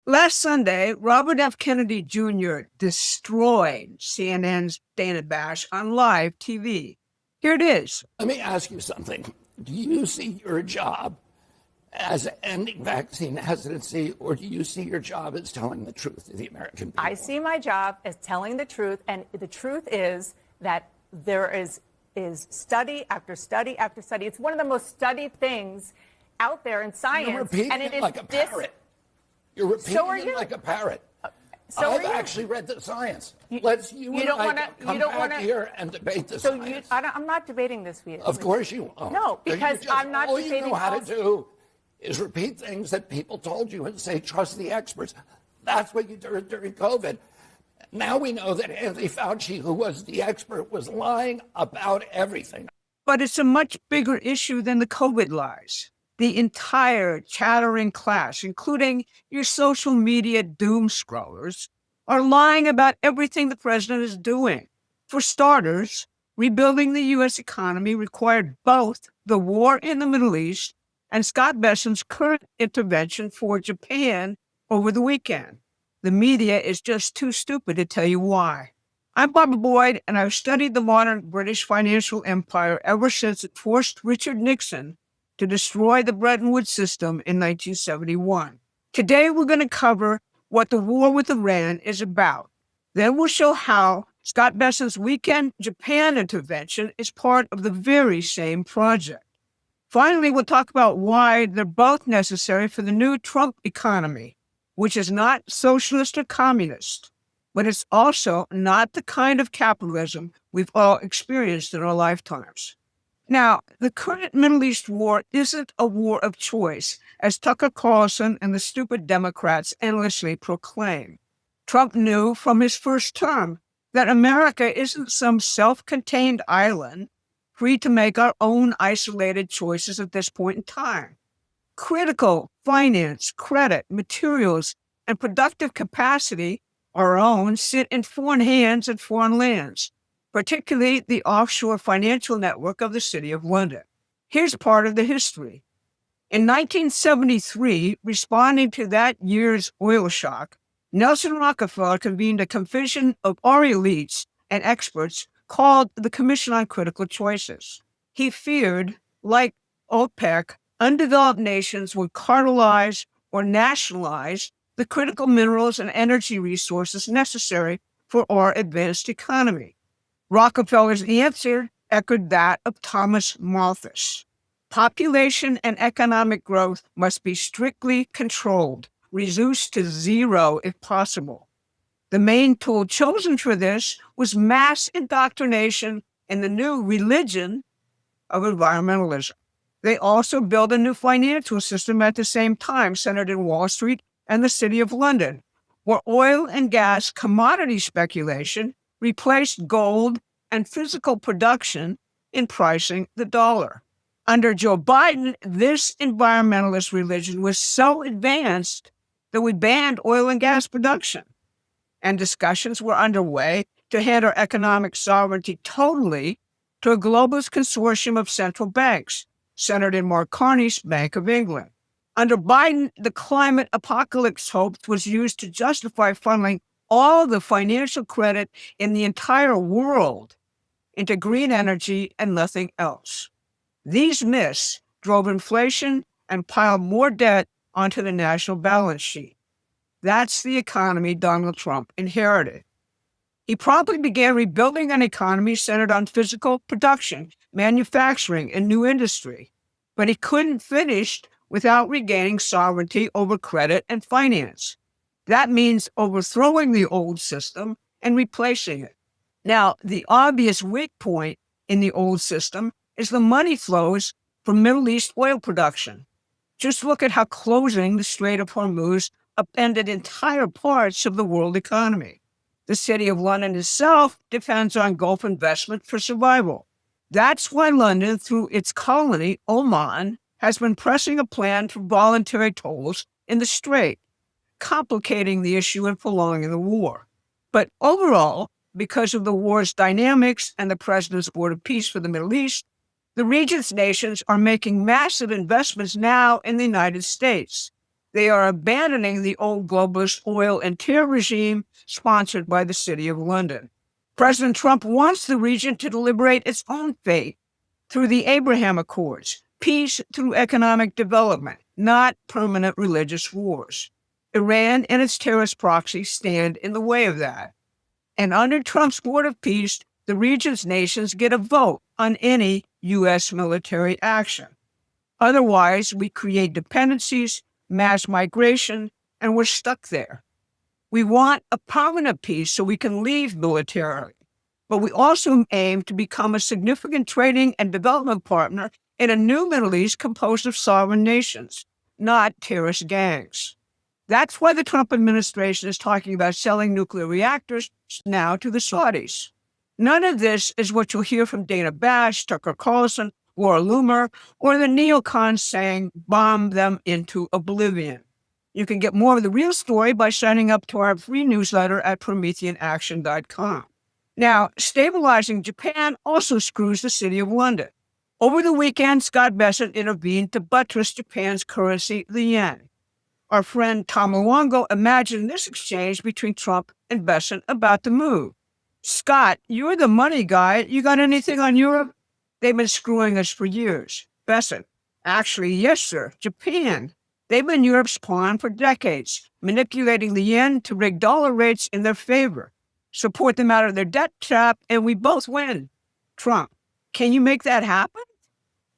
Last Sunday, Robert F. Kennedy Jr. destroyed CNN's Dana Bash on live TV. Here it is. Let me ask you something. Do you see your job as ending vaccine hesitancy, or do you see your job as telling the truth to the American people? I see my job as telling the truth, and the truth is that there is study after study after study. It's one of the most studied things out there in science. You're repeating and it like a parrot. You're repeating it like a parrot. I've actually read the science. You and I come back here and debate the science. I'm not debating this with you. Of course you won't. No, because I'm not debating. All you know how to do is repeat things that people told you and say, trust the experts. That's what you did during COVID. Now we know that Anthony Fauci, who was the expert, was lying about everything. But it's a much bigger issue than the COVID lies. The entire chattering class, including your social media doom scrollers, are lying about everything the president is doing. For starters, rebuilding the U.S. economy required both the war in the Middle East and Scott Bessent's current intervention for Japan over the weekend. The media is just too stupid to tell you why. I'm Barbara Boyd, and I've studied the modern British financial empire ever since it forced Richard Nixon to destroy the Bretton Woods system in 1971. Today, we're going to cover what the war with Iran is about. Then we'll show how Scott Bessent's weekend Japan intervention is part of the very same project. Finally, we'll talk about why they're both necessary for the new Trump economy, which is not socialist or communist, but it's also not the kind of capitalism we've all experienced in our lifetimes. Now, the current Middle East war isn't a war of choice, as Tucker Carlson and the stupid Democrats endlessly proclaim. Trump knew from his first term that America isn't some self-contained island free to make our own isolated choices at this point in time. Critical finance, credit, materials, and productive capacity, our own, sit in foreign hands and foreign lands, particularly the offshore financial network of the City of London. Here's part of the history. In 1973, responding to that year's oil shock, Nelson Rockefeller convened a convention of our elites and experts called the Commission on Critical Choices. He feared, like OPEC, undeveloped nations would cartelize or nationalize the critical minerals and energy resources necessary for our advanced economy. Rockefeller's answer echoed that of Thomas Malthus. Population and economic growth must be strictly controlled, reduced to zero if possible. The main tool chosen for this was mass indoctrination in the new religion of environmentalism. They also built a new financial system at the same time, centered in Wall Street and the City of London, where oil and gas commodity speculation replaced gold and physical production in pricing the dollar. Under Joe Biden, this environmentalist religion was so advanced that we banned oil and gas production. And discussions were underway to hand our economic sovereignty totally to a globalist consortium of central banks, centered in Mark Carney's Bank of England. Under Biden, the climate apocalypse hoax was used to justify funneling all the financial credit in the entire world into green energy and nothing else. These myths drove inflation and piled more debt onto the national balance sheet. That's the economy Donald Trump inherited. He promptly began rebuilding an economy centered on physical production, manufacturing, and new industry. But he couldn't finish without regaining sovereignty over credit and finance. That means overthrowing the old system and replacing it. Now, the obvious weak point in the old system is the money flows from Middle East oil production. Just look at how closing the Strait of Hormuz upended entire parts of the world economy. The City of London itself depends on Gulf investment for survival. That's why London, through its colony, Oman, has been pressing a plan for voluntary tolls in the Strait, complicating the issue and prolonging the war. But overall, because of the war's dynamics and the President's Board of Peace for the Middle East, the region's nations are making massive investments now in the United States. They are abandoning the old globalist oil and terror regime sponsored by the City of London. President Trump wants the region to deliberate its own fate through the Abraham Accords, peace through economic development, not permanent religious wars. Iran and its terrorist proxies stand in the way of that. And under Trump's Board of Peace, the region's nations get a vote on any U.S. military action. Otherwise, we create dependencies, mass migration, and we're stuck there. We want a permanent peace so we can leave militarily, but we also aim to become a significant trading and development partner in a new Middle East composed of sovereign nations, not terrorist gangs. That's why the Trump administration is talking about selling nuclear reactors now to the Saudis. None of this is what you'll hear from Dana Bash, Tucker Carlson, Laura Loomer, or the neocons saying, bomb them into oblivion. You can get more of the real story by signing up to our free newsletter at PrometheanAction.com. Now, stabilizing Japan also screws the City of London. Over the weekend, Scott Bessent intervened to buttress Japan's currency, the yen. Our friend Tom Luongo imagined this exchange between Trump and Bessent about the move. Scott, you're the money guy. You got anything on Europe? They've been screwing us for years. Bessent, actually, yes, sir. Japan. They've been Europe's pawn for decades, manipulating the yen to rig dollar rates in their favor, support them out of their debt trap, and we both win. Trump, can you make that happen?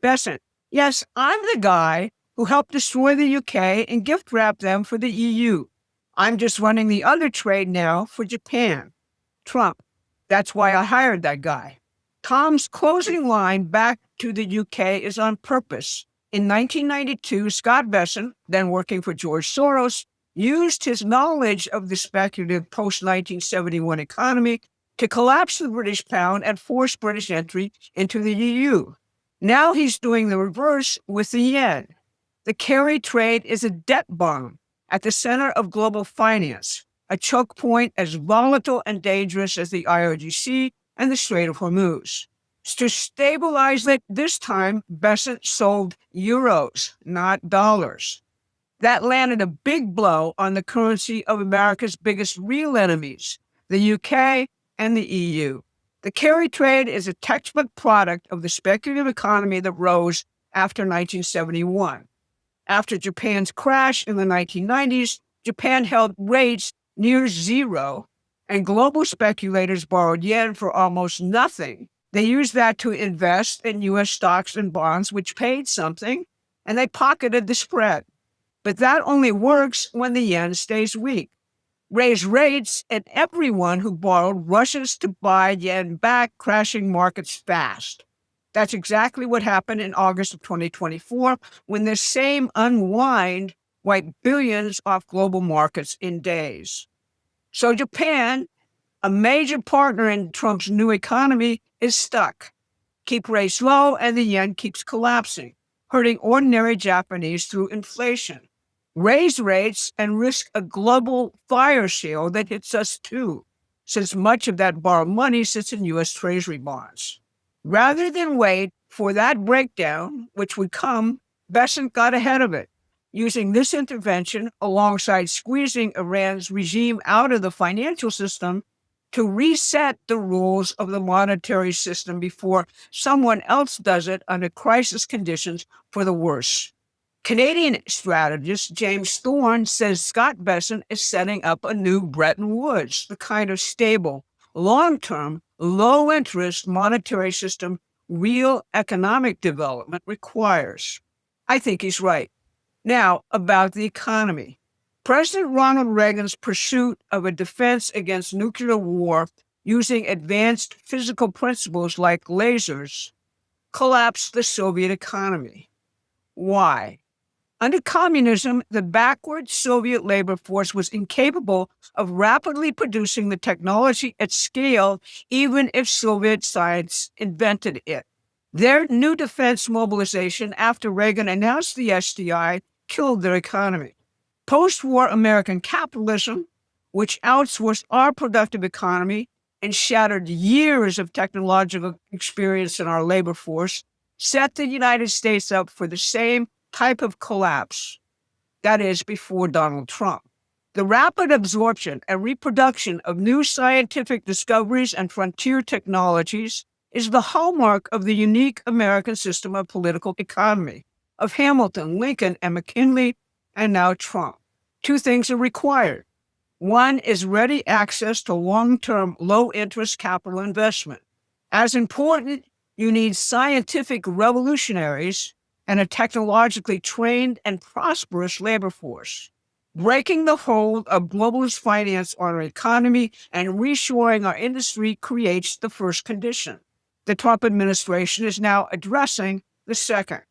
Bessent, yes, I'm the guy who helped destroy the UK and gift wrap them for the EU. I'm just running the other trade now for Japan. Trump, that's why I hired that guy. Tom's closing line back to the UK is on purpose. In 1992, Scott Bessent, then working for George Soros, used his knowledge of the speculative post-1971 economy to collapse the British pound and force British entry into the EU. Now he's doing the reverse with the yen. The carry trade is a debt bomb at the center of global finance, a choke point as volatile and dangerous as the IRGC and the Strait of Hormuz. To stabilize it this time, Bessent sold euros, not dollars. That landed a big blow on the currency of America's biggest real enemies, the UK and the EU. The carry trade is a textbook product of the speculative economy that rose after 1971. After Japan's crash in the 1990s, Japan held rates near zero, and global speculators borrowed yen for almost nothing. They used that to invest in U.S. stocks and bonds, which paid something, and they pocketed the spread. But that only works when the yen stays weak. Raise rates, and everyone who borrowed rushes to buy yen back, crashing markets fast. That's exactly what happened in August of 2024, when this same unwind wiped billions off global markets in days. So Japan, a major partner in Trump's new economy, is stuck. Keep rates low and the yen keeps collapsing, hurting ordinary Japanese through inflation. Raise rates and risk a global fire sale that hits us too, since much of that borrowed money sits in U.S. Treasury bonds. Rather than wait for that breakdown, which would come, Bessent got ahead of it, using this intervention alongside squeezing Iran's regime out of the financial system to reset the rules of the monetary system before someone else does it under crisis conditions for the worse. Canadian strategist James Thorne says Scott Bessent is setting up a new Bretton Woods, the kind of stable, long-term, low-interest monetary system real economic development requires. I think he's right. Now, about the economy. President Ronald Reagan's pursuit of a defense against nuclear war using advanced physical principles like lasers collapsed the Soviet economy. Why? Under communism, the backward Soviet labor force was incapable of rapidly producing the technology at scale, even if Soviet science invented it. Their new defense mobilization after Reagan announced the SDI killed their economy. Post-war American capitalism, which outsourced our productive economy and shattered years of technological experience in our labor force, set the United States up for the same type of collapse. That is, before Donald Trump. The rapid absorption and reproduction of new scientific discoveries and frontier technologies is the hallmark of the unique American system of political economy of Hamilton, Lincoln, and McKinley, and now Trump. Two things are required. One is ready access to long-term, low-interest capital investment. As important, you need scientific revolutionaries and a technologically trained and prosperous labor force. Breaking the hold of globalist finance on our economy and reshoring our industry creates the first condition. The Trump administration is now addressing the second.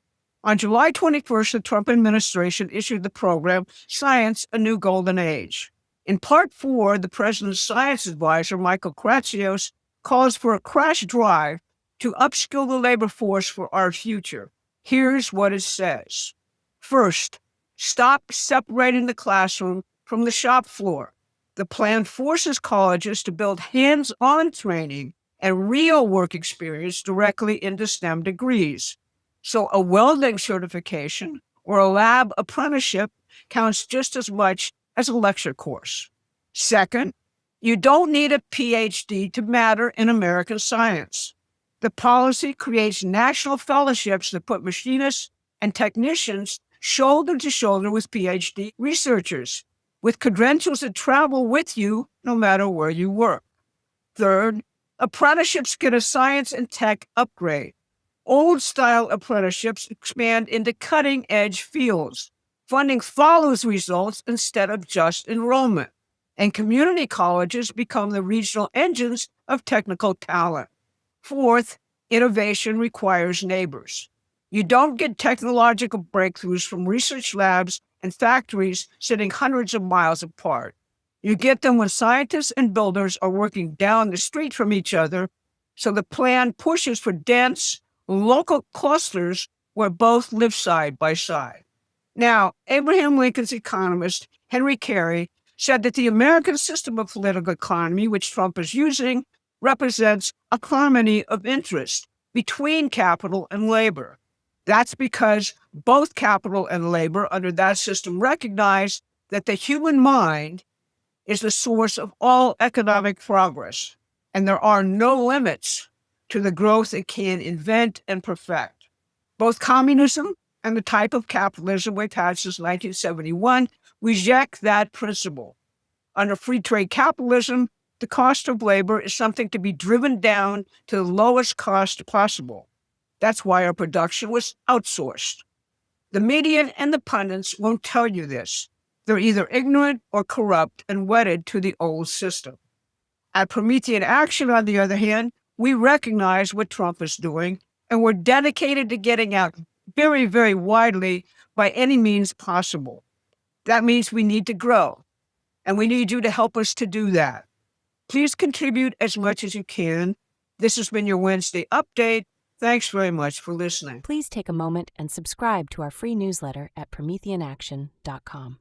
On July 21st, the Trump administration issued the program, Science, A New Golden Age. In Part 4, the president's science advisor, Michael Kratsios, calls for a crash drive to upskill the labor force for our future. Here's what it says. First, stop separating the classroom from the shop floor. The plan forces colleges to build hands-on training and real work experience directly into STEM degrees. So a welding certification or a lab apprenticeship counts just as much as a lecture course. Second, you don't need a PhD to matter in American science. The policy creates national fellowships that put machinists and technicians shoulder to shoulder with PhD researchers, with credentials that travel with you no matter where you work. Third, apprenticeships get a science and tech upgrade. Old-style apprenticeships expand into cutting-edge fields. Funding follows results instead of just enrollment, and community colleges become the regional engines of technical talent. Fourth, innovation requires neighbors. You don't get technological breakthroughs from research labs and factories sitting hundreds of miles apart. You get them when scientists and builders are working down the street from each other, so the plan pushes for dense, local clusters where both live side by side. Now, Abraham Lincoln's economist, Henry Carey, said that the American system of political economy, which Trump is using, represents a harmony of interest between capital and labor. That's because both capital and labor under that system recognize that the human mind is the source of all economic progress, and there are no limits to the growth it can invent and perfect. Both communism and the type of capitalism we've had since 1971 reject that principle. Under free trade capitalism, the cost of labor is something to be driven down to the lowest cost possible. That's why our production was outsourced. The media and the pundits won't tell you this. They're either ignorant or corrupt and wedded to the old system. At Promethean Action, on the other hand, we recognize what Trump is doing, and we're dedicated to getting out very, very widely by any means possible. That means we need to grow, and we need you to help us to do that. Please contribute as much as you can. This has been your Wednesday update. Thanks very much for listening. Please take a moment and subscribe to our free newsletter at prometheanaction.com.